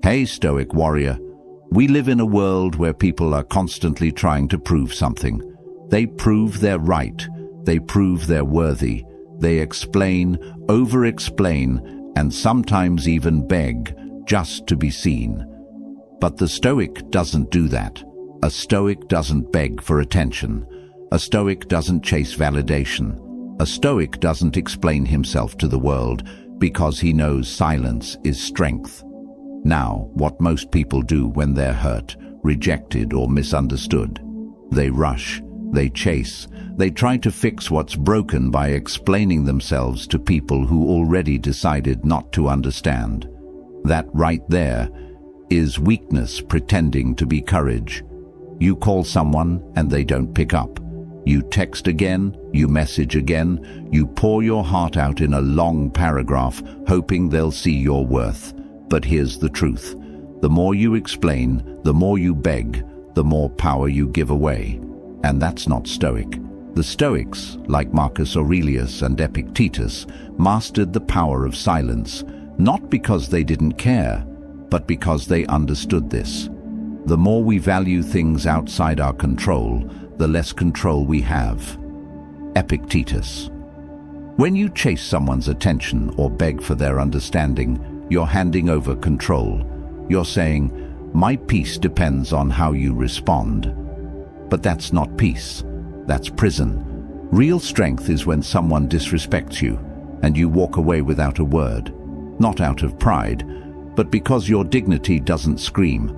Hey, Stoic warrior. We live in a world where people are constantly trying to prove something. They prove they're right. They prove they're worthy. They explain, over-explain, and sometimes even beg just to be seen. But the Stoic doesn't do that. A Stoic doesn't beg for attention. A Stoic doesn't chase validation. A Stoic doesn't explain himself to the world because he knows silence is strength. Now, what most people do when they're hurt, rejected, or misunderstood? They rush, they chase, they try to fix what's broken by explaining themselves to people who already decided not to understand. That right there is weakness pretending to be courage. You call someone and they don't pick up. You text again, you message again, you pour your heart out in a long paragraph, hoping they'll see your worth. But here's the truth. The more you explain, the more you beg, the more power you give away. And that's not Stoic. The Stoics, like Marcus Aurelius and Epictetus, mastered the power of silence, not because they didn't care, but because they understood this. The more we value things outside our control, the less control we have. Epictetus. When you chase someone's attention or beg for their understanding, you're handing over control. You're saying, "My peace depends on how you respond." But that's not peace. That's prison. Real strength is when someone disrespects you and you walk away without a word. Not out of pride, but because your dignity doesn't scream.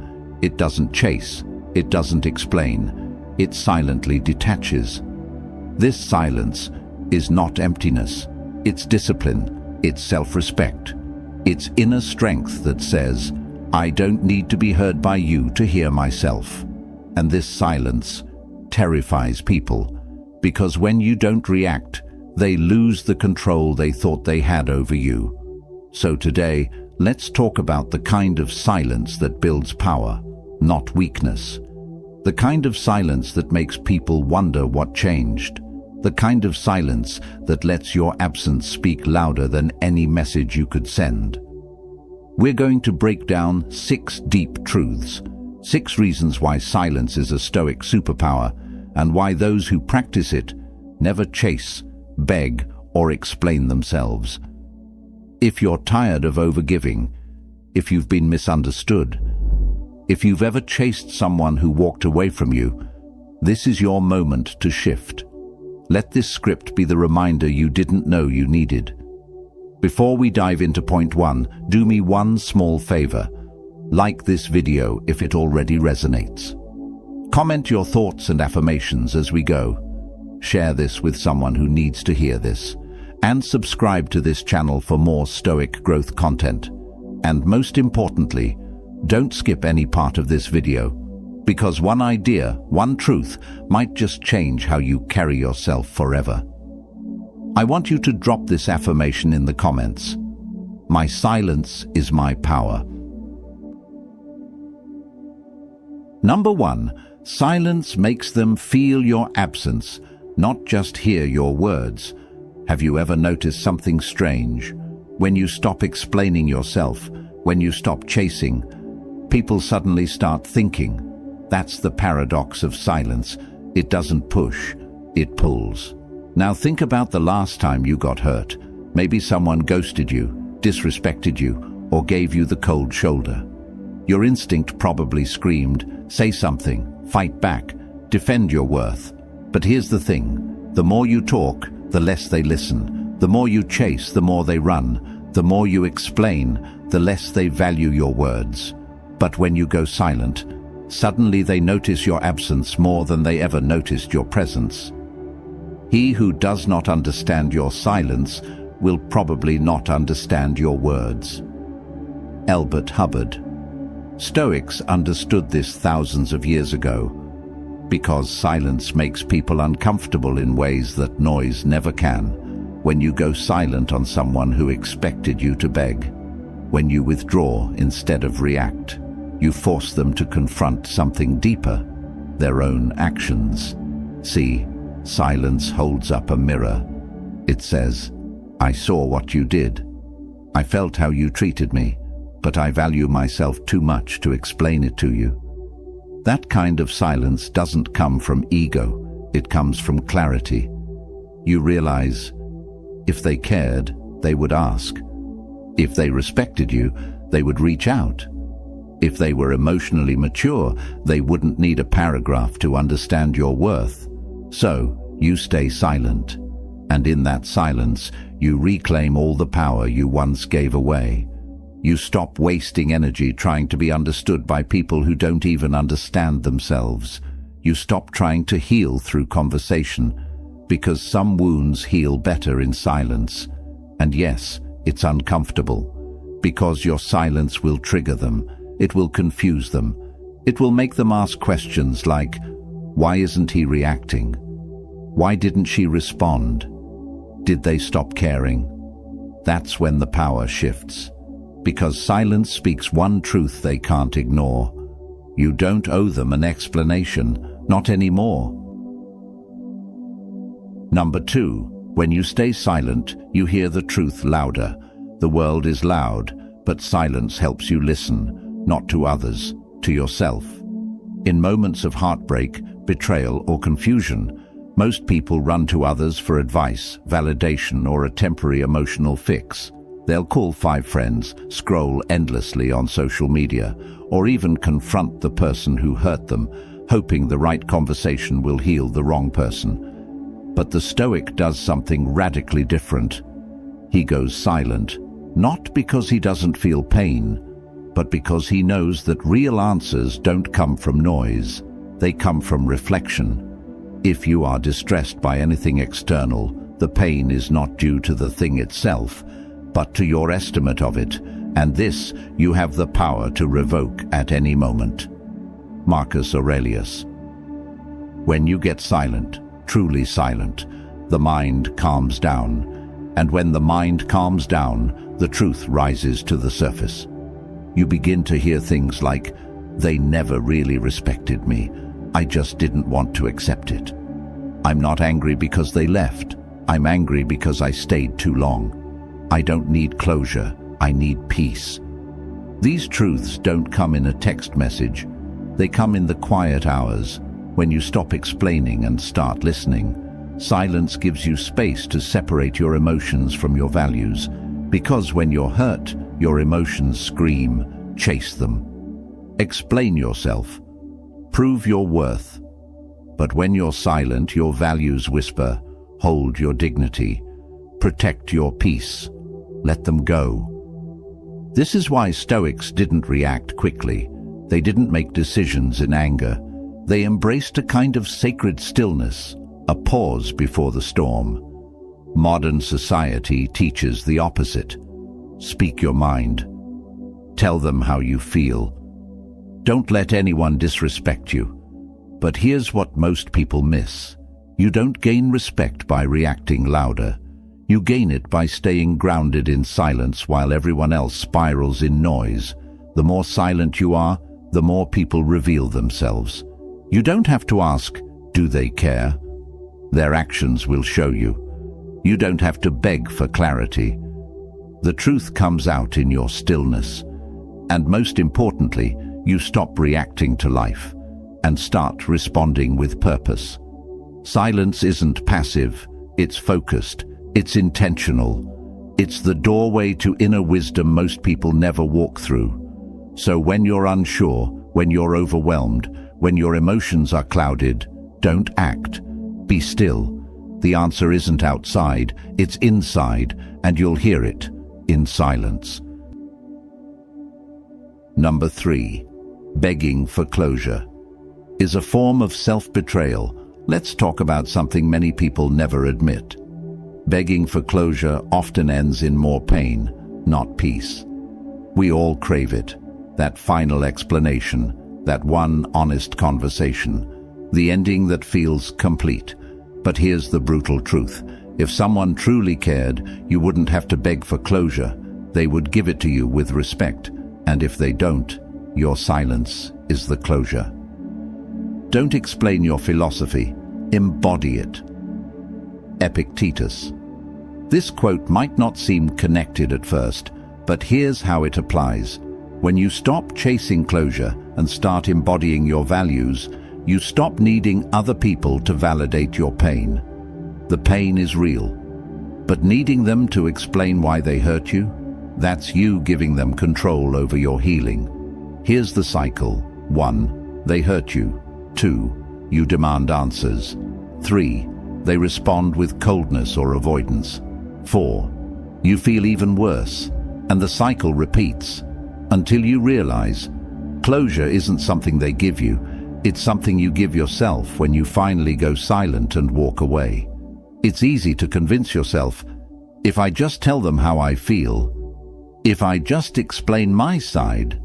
It doesn't chase. It doesn't explain. It silently detaches. This silence is not emptiness. It's discipline. It's self-respect. It's inner strength that says, "I don't need to be heard by you to hear myself." And this silence terrifies people, because when you don't react, they lose the control they thought they had over you. So today, let's talk about the kind of silence that builds power, not weakness. The kind of silence that makes people wonder what changed. The kind of silence that lets your absence speak louder than any message you could send. We're going to break down 6 deep truths, 6 reasons why silence is a Stoic superpower, and why those who practice it never chase, beg, or explain themselves. If you're tired of overgiving, if you've been misunderstood, if you've ever chased someone who walked away from you, this is your moment to shift. Let this script be the reminder you didn't know you needed. Before we dive into point 1, do me one small favor. Like this video if it already resonates. Comment your thoughts and affirmations as we go. Share this with someone who needs to hear this. And subscribe to this channel for more Stoic growth content. And most importantly, don't skip any part of this video, because one idea, one truth, might just change how you carry yourself forever. I want you to drop this affirmation in the comments. My silence is my power. Number 1, silence makes them feel your absence, not just hear your words. Have you ever noticed something strange? When you stop explaining yourself, when you stop chasing, people suddenly start thinking. That's the paradox of silence. It doesn't push, it pulls. Now think about the last time you got hurt. Maybe someone ghosted you, disrespected you, or gave you the cold shoulder. Your instinct probably screamed, say something, fight back, defend your worth. But here's the thing, the more you talk, the less they listen. The more you chase, the more they run. The more you explain, the less they value your words. But when you go silent, suddenly they notice your absence more than they ever noticed your presence. He who does not understand your silence will probably not understand your words. Albert Hubbard. Stoics understood this thousands of years ago, because silence makes people uncomfortable in ways that noise never can. When you go silent on someone who expected you to beg, when you withdraw instead of react, you force them to confront something deeper, their own actions. See, silence holds up a mirror. It says, I saw what you did. I felt how you treated me. but I value myself too much to explain it to you. That kind of silence doesn't come from ego, it comes from clarity. You realize, if they cared, they would ask. If they respected you, they would reach out. If they were emotionally mature, they wouldn't need a paragraph to understand your worth. So, you stay silent. And in that silence, you reclaim all the power you once gave away. You stop wasting energy trying to be understood by people who don't even understand themselves. You stop trying to heal through conversation, because some wounds heal better in silence. And yes, it's uncomfortable, because your silence will trigger them. It will confuse them. It will make them ask questions like, why isn't he reacting? Why didn't she respond? Did they stop caring? That's when the power shifts. Because silence speaks one truth they can't ignore. You don't owe them an explanation, not anymore. Number 2, when you stay silent, you hear the truth louder. The world is loud, but silence helps you listen. Not to others, to yourself. In moments of heartbreak, betrayal, or confusion, most people run to others for advice, validation, or a temporary emotional fix. They'll call 5 friends, scroll endlessly on social media, or even confront the person who hurt them, hoping the right conversation will heal the wrong person. But the Stoic does something radically different. He goes silent, not because he doesn't feel pain, but because he knows that real answers don't come from noise, they come from reflection. If you are distressed by anything external, the pain is not due to the thing itself, but to your estimate of it, and this you have the power to revoke at any moment. Marcus Aurelius. When you get silent, truly silent, the mind calms down, and when the mind calms down, the truth rises to the surface. You begin to hear things like, they never really respected me. I just didn't want to accept it. I'm not angry because they left. I'm angry because I stayed too long. I don't need closure. I need peace. These truths don't come in a text message. They come in the quiet hours, when you stop explaining and start listening. Silence gives you space to separate your emotions from your values, because when you're hurt, your emotions scream, chase them. Explain yourself. Prove your worth. But when you're silent, your values whisper, hold your dignity. Protect your peace. Let them go. This is why Stoics didn't react quickly. They didn't make decisions in anger. They embraced a kind of sacred stillness, a pause before the storm. Modern society teaches the opposite. Speak your mind. Tell them how you feel. Don't let anyone disrespect you. But here's what most people miss. You don't gain respect by reacting louder. You gain it by staying grounded in silence while everyone else spirals in noise. The more silent you are, the more people reveal themselves. You don't have to ask, do they care? Their actions will show you. You don't have to beg for clarity. The truth comes out in your stillness. And most importantly, you stop reacting to life and start responding with purpose. Silence isn't passive, it's focused, it's intentional. It's the doorway to inner wisdom most people never walk through. So when you're unsure, when you're overwhelmed, when your emotions are clouded, don't act. Be still. The answer isn't outside, it's inside, and you'll hear it in silence. Number 3, begging for closure is a form of self-betrayal. Let's talk about something many people never admit. Begging for closure often ends in more pain, not peace. We all crave it, that final explanation, that one honest conversation, the ending that feels complete. But here's the brutal truth. If someone truly cared, you wouldn't have to beg for closure. They would give it to you with respect. And if they don't, your silence is the closure. Don't explain your philosophy. Embody it. Epictetus. This quote might not seem connected at first, but here's how it applies. When you stop chasing closure and start embodying your values, you stop needing other people to validate your pain. The pain is real, but needing them to explain why they hurt you, that's you giving them control over your healing. Here's the cycle. 1. They hurt you. 2. You demand answers. 3. They respond with coldness or avoidance. 4. You feel even worse, and the cycle repeats until you realize closure isn't something they give you, it's something you give yourself when you finally go silent and walk away. It's easy to convince yourself, if I just tell them how I feel, if I just explain my side,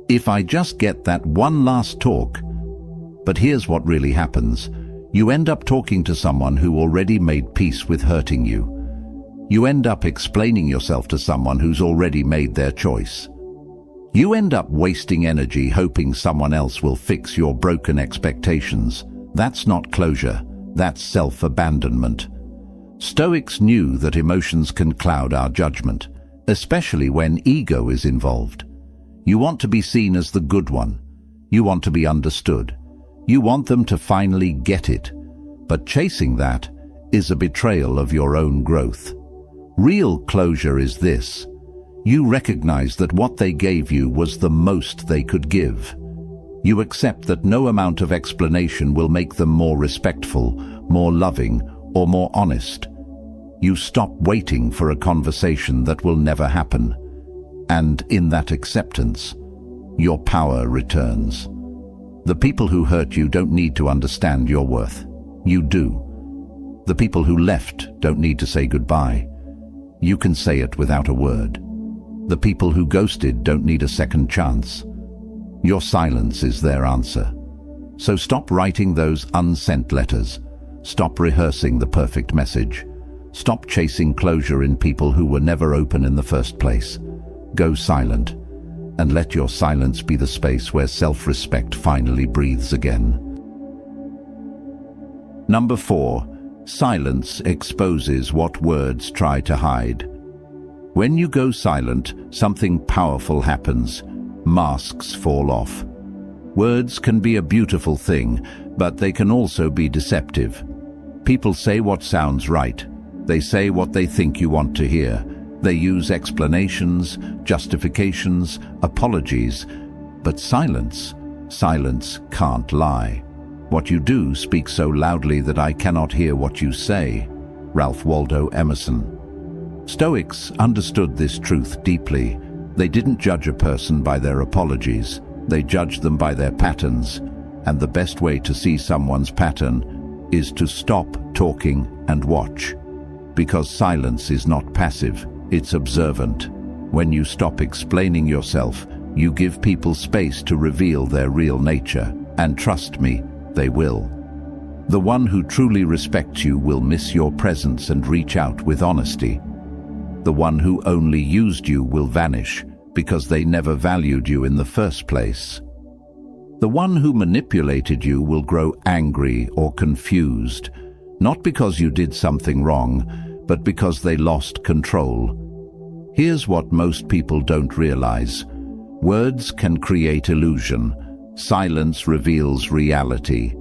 if I just get that one last talk. But here's what really happens. You end up talking to someone who already made peace with hurting you. You end up explaining yourself to someone who's already made their choice. You end up wasting energy hoping someone else will fix your broken expectations. That's not closure, that's self-abandonment. Stoics knew that emotions can cloud our judgment, especially when ego is involved. You want to be seen as the good one. You want to be understood. You want them to finally get it. But chasing that is a betrayal of your own growth. Real closure is this. You recognize that what they gave you was the most they could give. You accept that no amount of explanation will make them more respectful, more loving, or more honest. You stop waiting for a conversation that will never happen. And in that acceptance, your power returns. The people who hurt you don't need to understand your worth. You do. The people who left don't need to say goodbye. You can say it without a word. The people who ghosted don't need a second chance. Your silence is their answer. So stop writing those unsent letters. Stop rehearsing the perfect message. Stop chasing closure in people who were never open in the first place. Go silent, and let your silence be the space where self-respect finally breathes again. Number 4. Silence exposes what words try to hide. When you go silent, something powerful happens. Masks fall off. Words can be a beautiful thing, but they can also be deceptive. People say what sounds right. They say what they think you want to hear. They use explanations, justifications, apologies. But silence can't lie. What you do speaks so loudly that I cannot hear what you say. Ralph Waldo Emerson. Stoics understood this truth deeply. They didn't judge a person by their apologies. They judged them by their patterns. And the best way to see someone's pattern is to stop talking and watch. Because silence is not passive, it's observant. When you stop explaining yourself, you give people space to reveal their real nature. And trust me, they will. The one who truly respects you will miss your presence and reach out with honesty. The one who only used you will vanish because they never valued you in the first place. The one who manipulated you will grow angry or confused, not because you did something wrong, but because they lost control. Here's what most people don't realize. Words can create illusion. Silence reveals reality.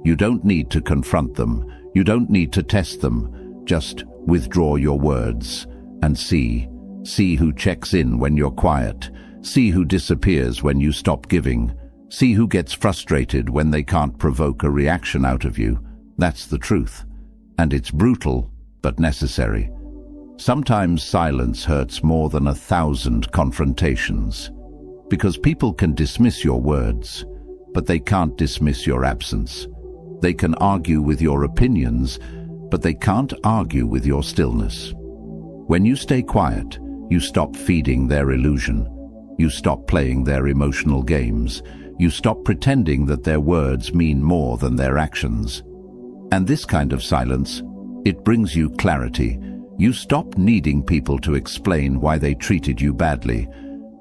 You don't need to confront them. You don't need to test them. Just withdraw your words and see. See who checks in when you're quiet. See who disappears when you stop giving. See who gets frustrated when they can't provoke a reaction out of you. That's the truth. And it's brutal, but necessary. Sometimes silence hurts more than 1,000 confrontations. Because people can dismiss your words, but they can't dismiss your absence. They can argue with your opinions, but they can't argue with your stillness. When you stay quiet, you stop feeding their illusion. You stop playing their emotional games. You stop pretending that their words mean more than their actions. And this kind of silence, it brings you clarity. You stop needing people to explain why they treated you badly,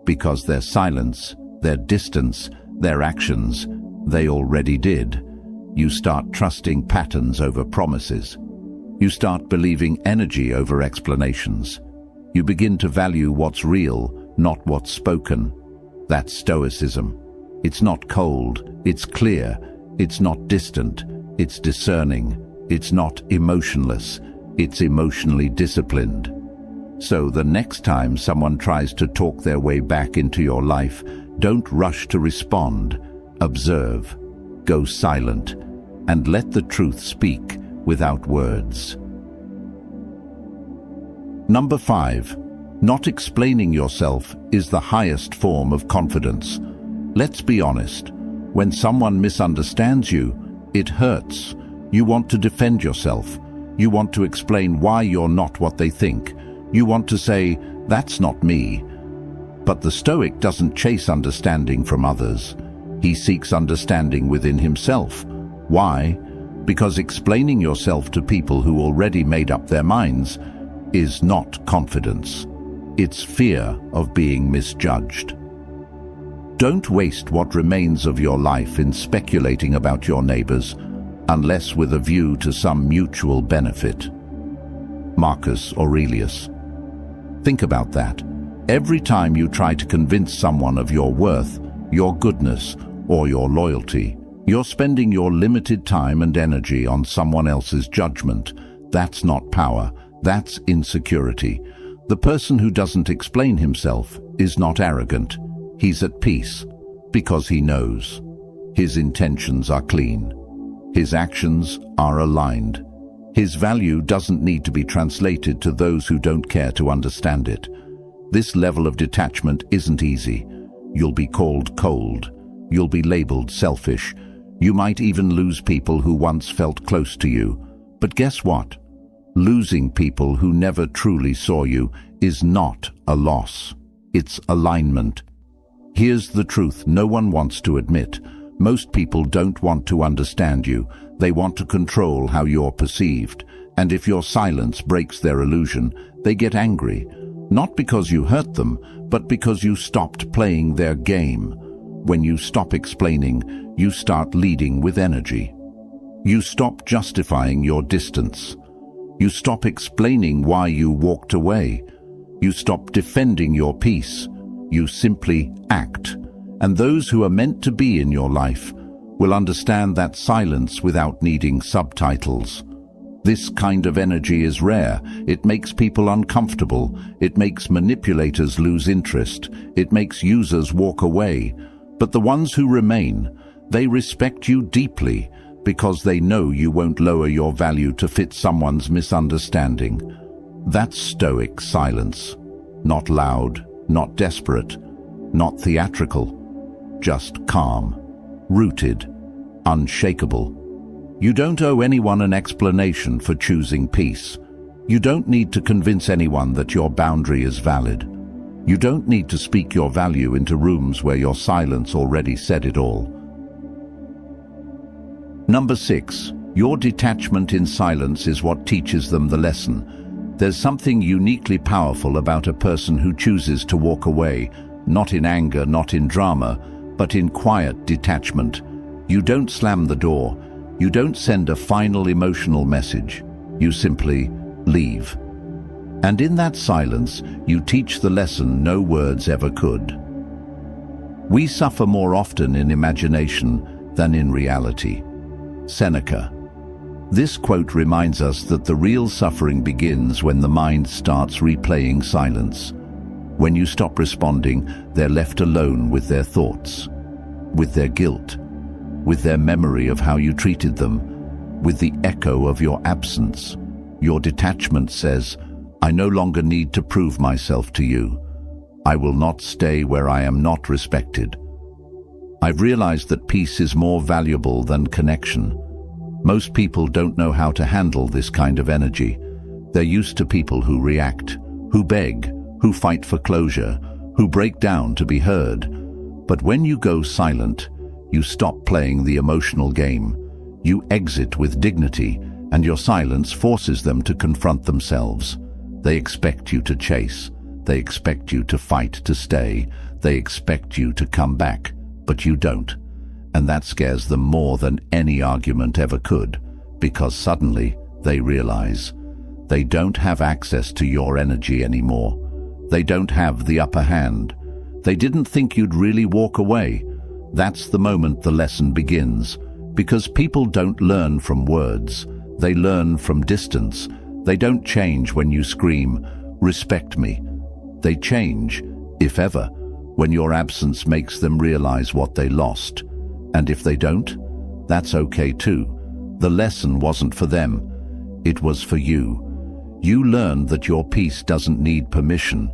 because their silence, their distance, their actions, they already did. You start trusting patterns over promises. You start believing energy over explanations. You begin to value what's real, not what's spoken. That's Stoicism. It's not cold, it's clear, it's not distant, it's discerning, it's not emotionless, it's emotionally disciplined. So the next time someone tries to talk their way back into your life, don't rush to respond. Observe, go silent, and let the truth speak without words. Number 5. Not explaining yourself is the highest form of confidence. Let's be honest. When someone misunderstands you, it hurts. You want to defend yourself. You want to explain why you're not what they think. You want to say, "That's not me." But the Stoic doesn't chase understanding from others. He seeks understanding within himself. Why? Because explaining yourself to people who already made up their minds is not confidence. It's fear of being misjudged. Don't waste what remains of your life in speculating about your neighbors, unless with a view to some mutual benefit. Marcus Aurelius. Think about that. Every time you try to convince someone of your worth, your goodness, or your loyalty, you're spending your limited time and energy on someone else's judgment. That's not power, that's insecurity. The person who doesn't explain himself is not arrogant. He's at peace, because he knows. His intentions are clean. His actions are aligned. His value doesn't need to be translated to those who don't care to understand it. This level of detachment isn't easy. You'll be called cold. You'll be labeled selfish. You might even lose people who once felt close to you. But guess what? Losing people who never truly saw you is not a loss. It's alignment. Here's the truth no one wants to admit. Most people don't want to understand you. They want to control how you're perceived. And if your silence breaks their illusion, they get angry. Not because you hurt them, but because you stopped playing their game. When you stop explaining, you start leading with energy. You stop justifying your distance. You stop explaining why you walked away. You stop defending your peace. You simply act. And those who are meant to be in your life will understand that silence without needing subtitles. This kind of energy is rare. It makes people uncomfortable. It makes manipulators lose interest. It makes users walk away. But the ones who remain, they respect you deeply because they know you won't lower your value to fit someone's misunderstanding. That's Stoic silence. Not loud, not desperate, not theatrical. Just calm, rooted, unshakable. You don't owe anyone an explanation for choosing peace. You don't need to convince anyone that your boundary is valid. You don't need to speak your value into rooms where your silence already said it all. Number 6. Your detachment in silence is what teaches them the lesson. There's something uniquely powerful about a person who chooses to walk away, not in anger, not in drama, but in quiet detachment. You don't slam the door. You don't send a final emotional message. You simply leave. And in that silence, you teach the lesson no words ever could. We suffer more often in imagination than in reality. Seneca. This quote reminds us that the real suffering begins when the mind starts replaying silence. When you stop responding, they're left alone with their thoughts, with their guilt, with their memory of how you treated them, with the echo of your absence. Your detachment says, I no longer need to prove myself to you. I will not stay where I am not respected. I've realized that peace is more valuable than connection. Most people don't know how to handle this kind of energy. They're used to people who react, who beg, who fight for closure, who break down to be heard. But when you go silent, you stop playing the emotional game. You exit with dignity, and your silence forces them to confront themselves. They expect you to chase. They expect you to fight to stay. They expect you to come back, but you don't. And that scares them more than any argument ever could, because suddenly they realize they don't have access to your energy anymore. They don't have the upper hand. They didn't think you'd really walk away. That's the moment the lesson begins. Because people don't learn from words. They learn from distance. They don't change when you scream, "Respect me." They change, if ever, when your absence makes them realize what they lost. And if they don't, that's okay too. The lesson wasn't for them. It was for you. You learned that your peace doesn't need permission.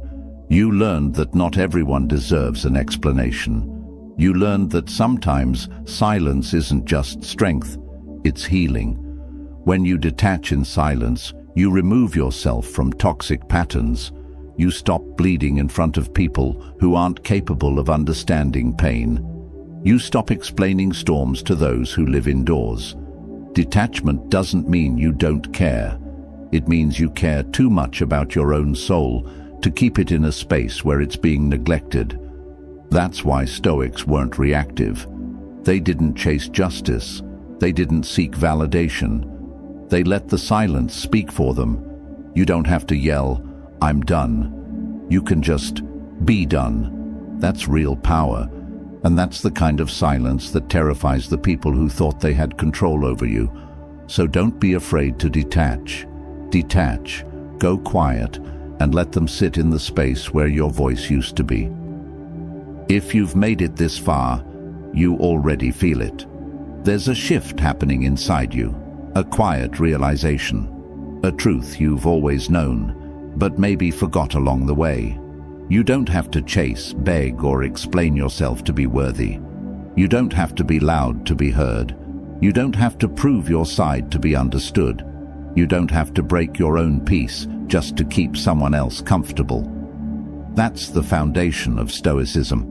You learned that not everyone deserves an explanation. You learned that sometimes silence isn't just strength, it's healing. When you detach in silence, you remove yourself from toxic patterns. You stop bleeding in front of people who aren't capable of understanding pain. You stop explaining storms to those who live indoors. Detachment doesn't mean you don't care. It means you care too much about your own soul to keep it in a space where it's being neglected. That's why Stoics weren't reactive. They didn't chase justice. They didn't seek validation. They let the silence speak for them. You don't have to yell, "I'm done." You can just be done. That's real power. And that's the kind of silence that terrifies the people who thought they had control over you. So don't be afraid to detach. Detach, go quiet, and let them sit in the space where your voice used to be. If you've made it this far, you already feel it. There's a shift happening inside you, a quiet realization, a truth you've always known, but maybe forgot along the way. You don't have to chase, beg, or explain yourself to be worthy. You don't have to be loud to be heard. You don't have to prove your side to be understood. You don't have to break your own peace just to keep someone else comfortable. That's the foundation of Stoicism.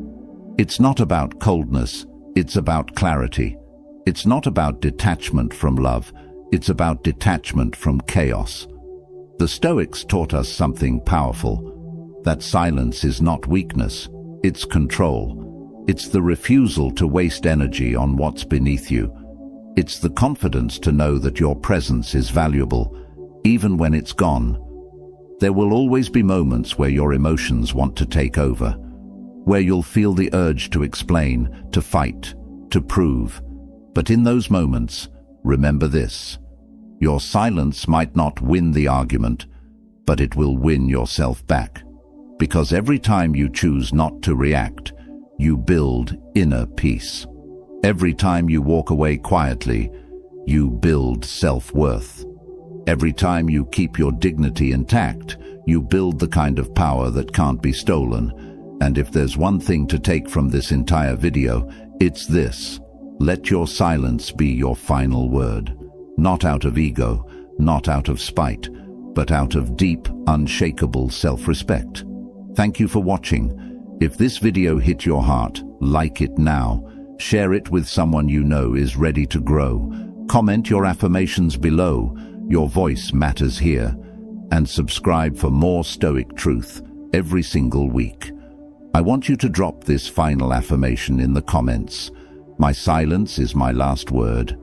It's not about coldness, it's about clarity. It's not about detachment from love, it's about detachment from chaos. The Stoics taught us something powerful, that silence is not weakness, it's control. It's the refusal to waste energy on what's beneath you. It's the confidence to know that your presence is valuable, even when it's gone. There will always be moments where your emotions want to take over, where you'll feel the urge to explain, to fight, to prove. But in those moments, remember this: your silence might not win the argument, but it will win yourself back. Because every time you choose not to react, you build inner peace. Every time you walk away quietly, you build self-worth. Every time you keep your dignity intact, you build the kind of power that can't be stolen. And if there's one thing to take from this entire video, it's this: let your silence be your final word. Not out of ego, not out of spite, but out of deep, unshakable self-respect. Thank you for watching. If this video hit your heart, like it now. Share it with someone you know is ready to grow. Comment your affirmations below. Your voice matters here. And subscribe for more Stoic truth every single week. I want you to drop this final affirmation in the comments. My silence is my last word.